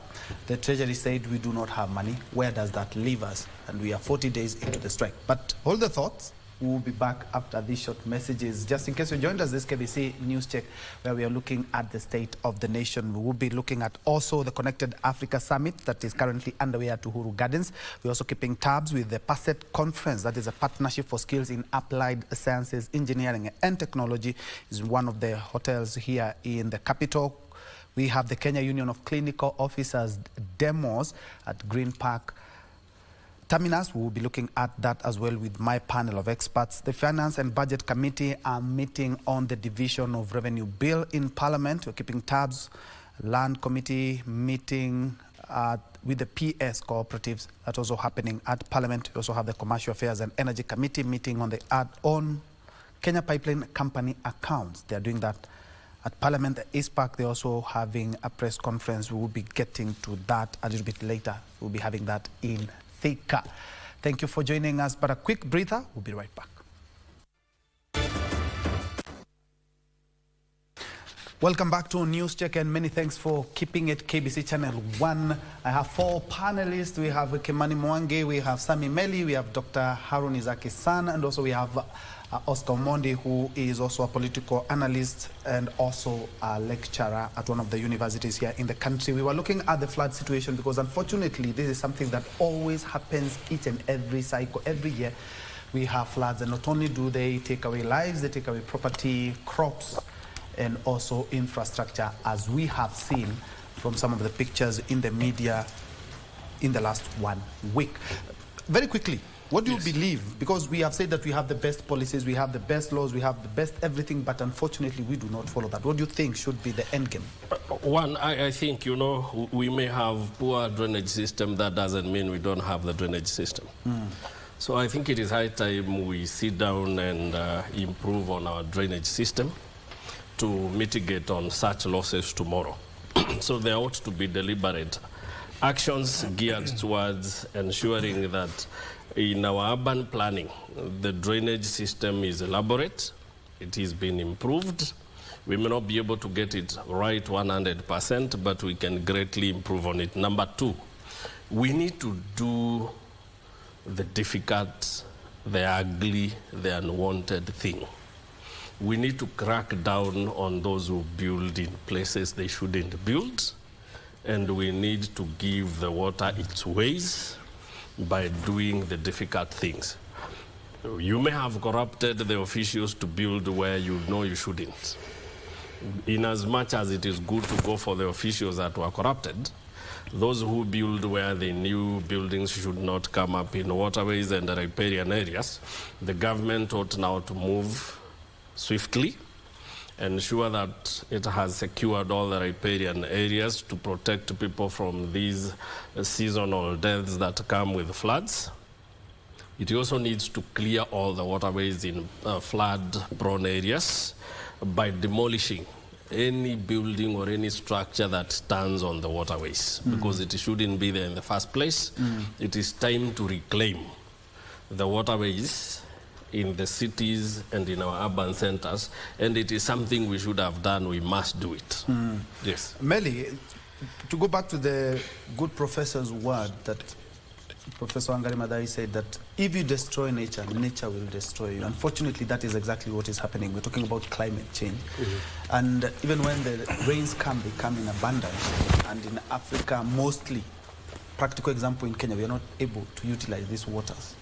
The Treasury said we do not have money. Where does that leave us? And we are 40 days into the strike. But hold the thoughts. We will be back after these short messages. Just in case you joined us, this KBC News Check, where we are looking at the state of the nation. We will be looking at also the Connected Africa Summit that is currently underway at Uhuru Gardens. We're also keeping tabs with the PASET Conference, that is a partnership for skills in applied sciences, engineering and technology. Is one of the hotels here in the capital. We have the Kenya Union of Clinical Officers demos at Green Park Terminus. We will be looking at that as well with my panel of experts. The Finance and Budget Committee are meeting on the division of revenue bill in Parliament. We're keeping tabs. Land Committee meeting with the PS cooperatives. That's also happening at Parliament. We also have the Commercial Affairs and Energy Committee meeting on the on Kenya Pipeline Company accounts. They're doing that at Parliament. The East Park, they're also having a press conference. We will be getting to that a little bit later. We'll be having that in Thika. Thank you for joining us, but a quick breather. We'll be right back. Welcome back to News Check, and many thanks for keeping it KBC Channel 1. I have 4 panelists. We have Kimani Mwangi, we have Sami Meli, we have Dr. Harun Izaki-san, and also we have Oscar Mondi, who is also a political analyst and also a lecturer at one of the universities here in the country. We were looking at the flood situation because unfortunately this is something that always happens each and every cycle. Every year we have floods, and not only do they take away lives, they take away property, crops, and also infrastructure, as we have seen from some of the pictures in the media in the last 1 week. Very quickly, what do you believe? Because we have said that we have the best policies, we have the best laws, we have the best everything, but unfortunately we do not follow that. What do you think should be the end game? One, I think, you know, we may have poor drainage system. That doesn't mean we don't have the drainage system. So I think it is high time we sit down and improve on our drainage system to mitigate on such losses tomorrow. So there ought to be deliberate actions geared towards ensuring that in our urban planning, the drainage system is elaborate, it has been improved. We may not be able to get it right 100%, but we can greatly improve on it. Number two, we need to do the difficult, the ugly, the unwanted thing. We need to crack down on those who build in places they shouldn't build, and we need to give the water its ways by doing the difficult things. You may have corrupted the officials to build where you know you shouldn't. In as much as it is good to go for the officials that were corrupted, those who build where they knew buildings should not come up in waterways and riparian areas, the government ought now to move swiftly, ensure that it has secured all the riparian areas to protect people from these seasonal deaths that come with floods. It also needs to clear all the waterways in flood-prone areas by demolishing any building or any structure that stands on the waterways, because it shouldn't be there in the first place. It is time to reclaim the waterways in the cities and in our urban centers, and it is something we should have done. We must do it. Yes. Meli, to go back to the good professor's word that Professor Wangari Maathai said, that if you destroy nature, nature will destroy you. Unfortunately, that is exactly what is happening. We're talking about climate change. And even when the rains come, they come in abundance. And in Africa, mostly, practical example in Kenya, we are not able to utilize these waters.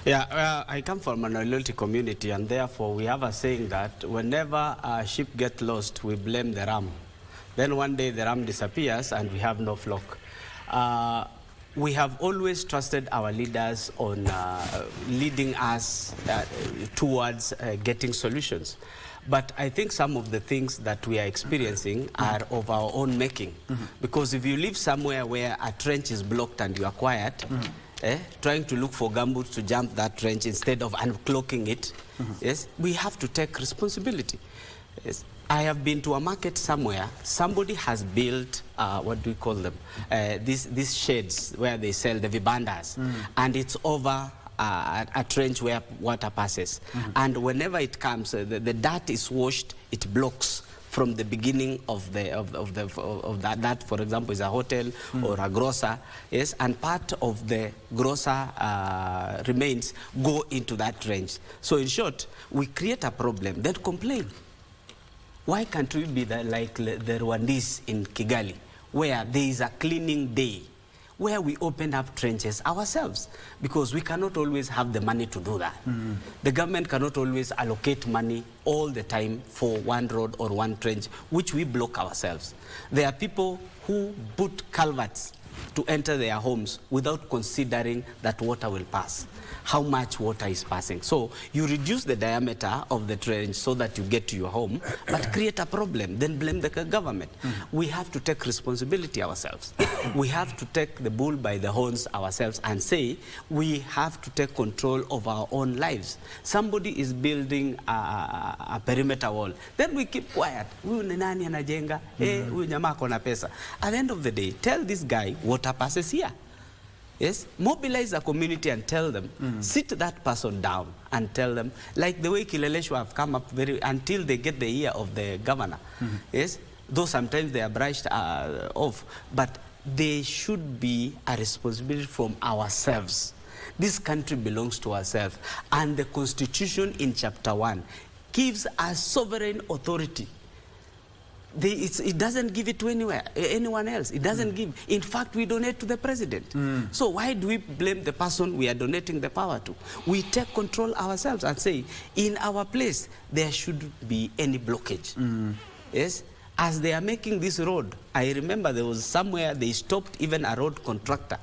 Yeah, I come from an loyalty community, and therefore we have a saying that whenever a sheep gets lost, we blame the ram. Then one day the ram disappears and we have no flock. We have always trusted our leaders on leading us towards getting solutions. But I think some of the things that we are experiencing are of our own making. Because if you live somewhere where a trench is blocked and you are quiet, trying to look for gumboots to jump that trench instead of uncloaking it, yes, we have to take responsibility. Yes. I have been to a market somewhere. Somebody has built, what do we call them? These sheds where they sell the vibandas, and it's over a trench where water passes. And whenever it comes, the dirt is washed, it blocks from the beginning of that, for example, is a hotel or a grocer, yes, and part of the grocer remains go into that trench. So in short, we create a problem, then complain. Why can't we be like the Rwandese in Kigali, where there is a cleaning day, where we open up trenches ourselves? Because we cannot always have the money to do that. The government cannot always allocate money all the time for one road or one trench, which we block ourselves. There are people who put culverts to enter their homes without considering that water will pass, how much water is passing. So you reduce the diameter of the trench so that you get to your home, but create a problem, then blame the government. We have to take responsibility ourselves. We have to take the bull by the horns ourselves and say we have to take control of our own lives. Somebody is building a perimeter wall, then we keep quiet. Huyu ni nani anajenga? Huyu jamaa ako na pesa. At the end of the day, tell this guy water passes here. Yes, mobilize a community and tell them, sit that person down and tell them, like the way Kileleshwa have come up until they get the ear of the governor. Yes, though sometimes they are brushed off, but there should be a responsibility from ourselves. This country belongs to ourselves, and the Constitution in Chapter 1 gives us sovereign authority. It doesn't give it to anyone else. It doesn't give. In fact, we donate to the president. So why do we blame the person we are donating the power to? We take control ourselves and say, in our place, there shouldn't be any blockage. Yes? As they are making this road, I remember there was somewhere they stopped even a road contractor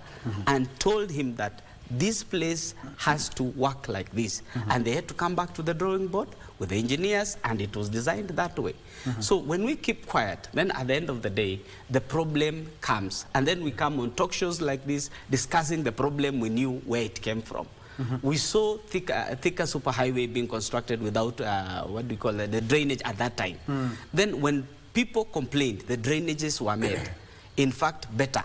and told him that this place has to work like this. And they had to come back to the drawing board with the engineers, and it was designed that way. So when we keep quiet, then at the end of the day, the problem comes. And then we come on talk shows like this, discussing the problem we knew where it came from. We saw thicker superhighway being constructed without, what do you call it, the drainage at that time. Then when people complained, the drainages were made, in fact, better.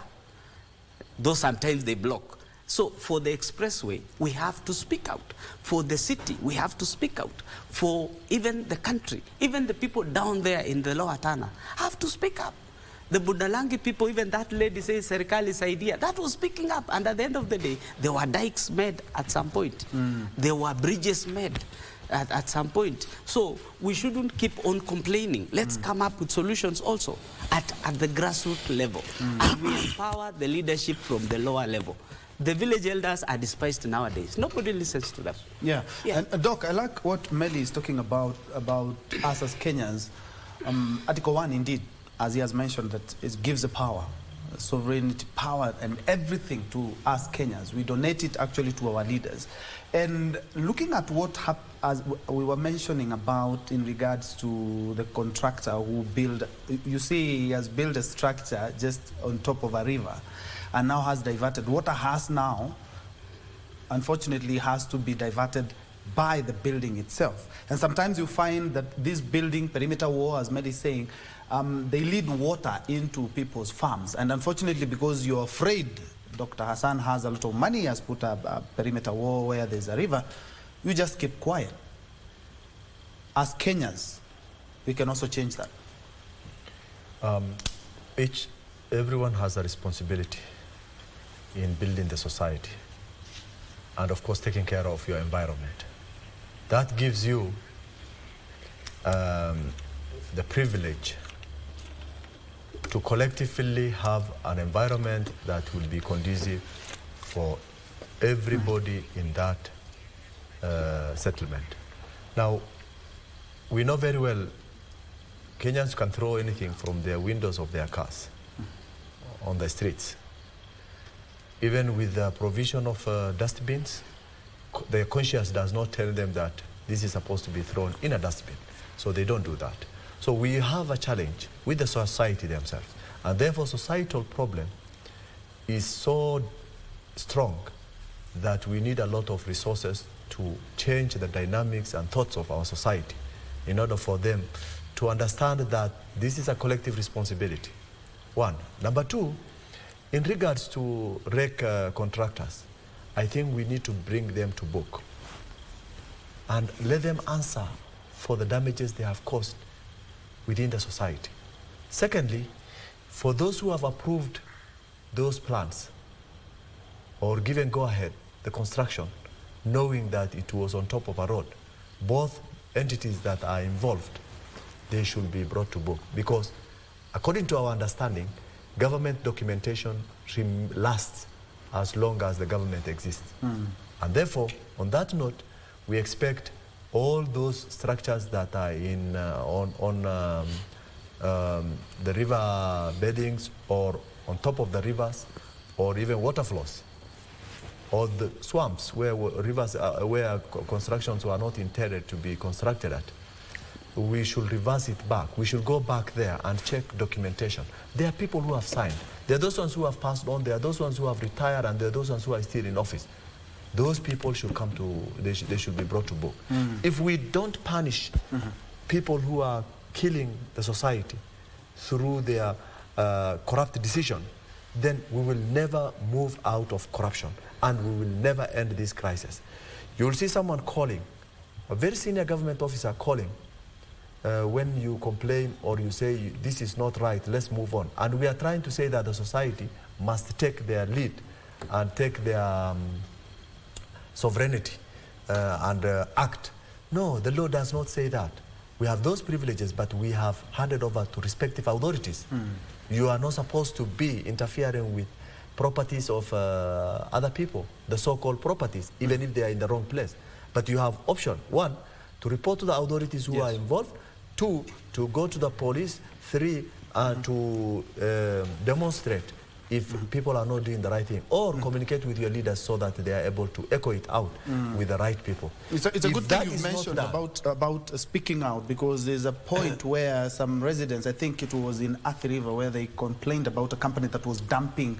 Though sometimes they block. So for the expressway, we have to speak out. For the city, we have to speak out. For even the country, even the people down there in the Lower Tana have to speak up. The Budalangi people, even that lady says, Serikali's idea, that was speaking up. And at the end of the day, there were dikes made at some point. There were bridges made at some point. So we shouldn't keep on complaining. Let's come up with solutions also at the grassroots level. And we empower the leadership from the lower level. The village elders are despised nowadays. Nobody listens to them. Yeah. And Doc, I like what Melly is talking about us as Kenyans. Article 1, indeed, as he has mentioned, that it gives the power, sovereignty, power, and everything to us Kenyans. We donate it actually to our leaders. And looking at what as we were mentioning about in regards to the contractor who built, you see, he has built a structure just on top of a river, and now has diverted. Water has now, unfortunately, has to be diverted by the building itself. And sometimes you find that this building, perimeter wall, as Mehdi is saying, they lead water into people's farms. And unfortunately, because you're afraid, Dr. Hassan has a lot of money, has put a perimeter wall where there's a river, you just keep quiet. As Kenyans, we can also change that. Everyone has a responsibility in building the society and, of course, taking care of your environment. That gives you the privilege to collectively have an environment that will be conducive for everybody in that settlement. Now, we know very well Kenyans can throw anything from their windows of their cars on the streets. Even with the provision of dustbins, their conscience does not tell them that this is supposed to be thrown in a dustbin. So they don't do that. So we have a challenge with the society themselves. And therefore, societal problem is so strong that we need a lot of resources to change the dynamics and thoughts of our society in order for them to understand that this is a collective responsibility. One. Number two, in regards to wreck contractors, I think we need to bring them to book and let them answer for the damages they have caused within the society. Secondly, for those who have approved those plans or given go-ahead, the construction, knowing that it was on top of a road, both entities that are involved, they should be brought to book. Because according to our understanding, government documentation lasts as long as the government exists. And therefore, on that note, we expect all those structures that are in the river beddings or on top of the rivers or even water flows or the swamps where rivers where constructions were not intended to be constructed at, we should reverse it back. We should go back there and check documentation. There are people who have signed. There are those ones who have passed on. There are those ones who have retired, and there are those ones who are still in office. Those people should come to, they should be brought to book. If we don't punish people who are killing the society through their corrupt decision, then we will never move out of corruption and we will never end this crisis. You will see someone calling, a very senior government officer calling, when you complain or you say this is not right, let's move on. And we are trying to say that the society must take their lead and take their sovereignty and act. No, the law does not say that. We have those privileges, but we have handed over to respective authorities. You are not supposed to be interfering with properties of other people, the so-called properties, even if they are in the wrong place. But you have option. One, to report to the authorities who are involved. Two, to go to the police. Three, to demonstrate if people are not doing the right thing, or communicate with your leaders so that they are able to echo it out with the right people. It's a good thing you mentioned about speaking out, because there's a point where some residents, I think it was in Athi River, where they complained about a company that was dumping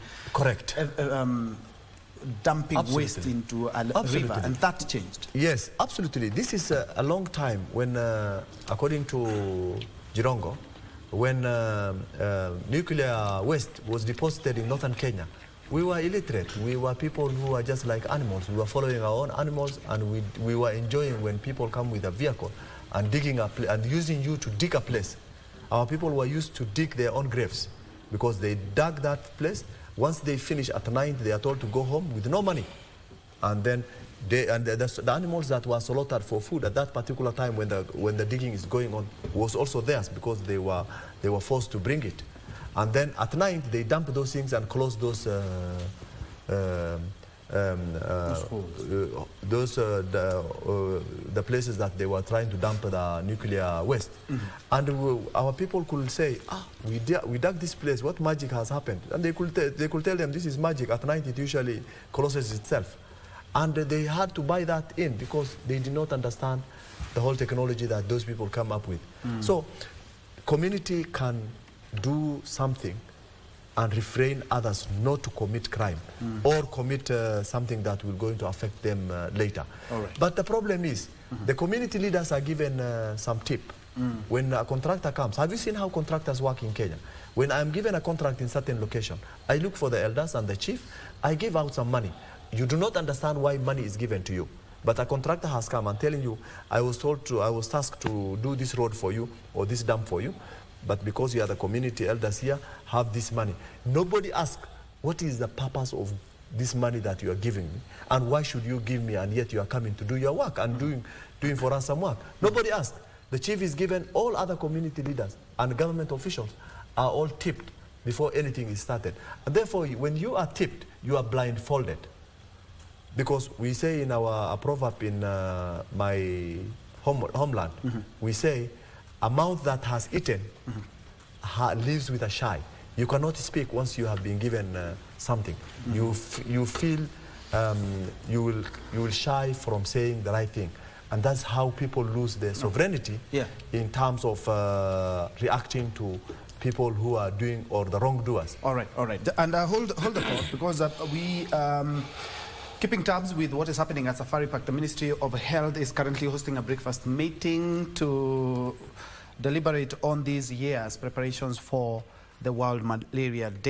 dumping Absolutely. waste into a Absolutely. river, and that changed. Yes, absolutely. This is a long time when, according to Jirongo, when nuclear waste was deposited in northern Kenya, we were illiterate. We were people who were just like animals. We were following our own animals, and we were enjoying when people come with a vehicle and digging and using you to dig a place. Our people were used to dig their own graves because they dug that place. Once they finish at night, they are told to go home with no money. And then the animals that were slaughtered for food at that particular time when the digging is going on was also theirs because they were forced to bring it. And then at night they dump those things and close those the places that they were trying to dump the nuclear waste. And our people could say, we dug this place, what magic has happened? And they could tell them this is magic. At night it usually closes itself. And they had to buy that in because they did not understand the whole technology that those people come up with. So community can do something and refrain others not to commit crime or commit something that will going to affect them later. But the problem is the community leaders are given some tip. When a contractor comes, have you seen how contractors work in Kenya? When I'm given a contract in certain location, I look for the elders and the chief, I give out some money. You do not understand why money is given to you. But a contractor has come and telling you, I was tasked to do this road for you or this dam for you, but because you are the community elders here, have this money. Nobody asks, what is the purpose of this money that you are giving me? And why should you give me and yet you are coming to do your work and doing for us some work? Nobody asked. The chief is given, all other community leaders and government officials are all tipped before anything is started. And therefore, when you are tipped, you are blindfolded. Because we say in our proverb in my homeland, we say, a mouth that has eaten lives with a shy. You cannot speak once you have been given something. You feel you will shy from saying the right thing. And that's how people lose their sovereignty in terms of reacting to people who are doing or the wrongdoers. All right. And hold the thought, because we... keeping tabs with what is happening at Safari Park, the Ministry of Health is currently hosting a breakfast meeting to deliberate on these year's preparations for the World Malaria Day.